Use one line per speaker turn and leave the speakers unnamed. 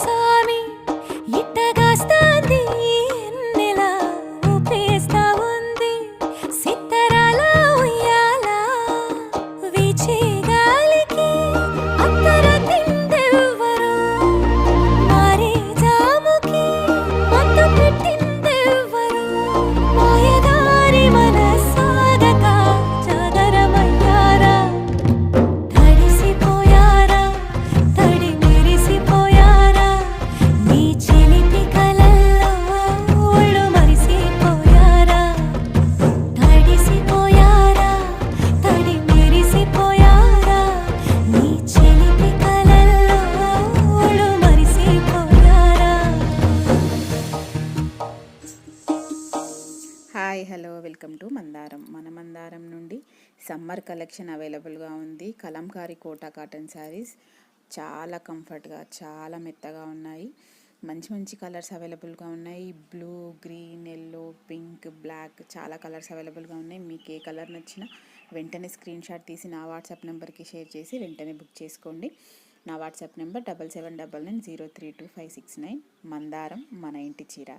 సామి ఇట్టగాస్తాంది ఎన్నెలా ఊపేస్తా ఉంది సిత్తరాల ఉయ్యాల వీచే గాలికి అత్తర తిందెవ్వరు మారే జాముకి మత్తు పెట్టిందెవ్వరు మాయదారి మనసాగక జాగరమయ్యారా తడిసిపోయారా తడి మెరిసిపోయారా నీ చిలిపి కలల్లో ఒళ్ళు మరిసిపోయారా తడిసిపోయారా తడి మెరిసిపోయారా నీ చిలిపి కలల్లో ఒళ్ళు మరిసిపోయారా.
హాయ్ హలో వెల్కమ్ టు మందారం. మన మందారం నుండి సమ్మర్ కలెక్షన్ అవైలబుల్గా ఉంది. కలంకారీ కోటా కాటన్ శారీస్ చాలా కంఫర్ట్గా చాలా మెత్తగా ఉన్నాయి. మంచి మంచి కలర్స్ అవైలబుల్గా ఉన్నాయి. Blue, green, yellow, pink, black చాలా కలర్స్ అవైలబుల్గా ఉన్నాయి. మీకు ఏ కలర్ నచ్చినా వెంటనే స్క్రీన్ షాట్ తీసి నా వాట్సాప్ నెంబర్కి షేర్ చేసి వెంటనే బుక్ చేసుకోండి. నా వాట్సాప్ నెంబర్ 7799032569. మందారం మన ఇంటి చీర.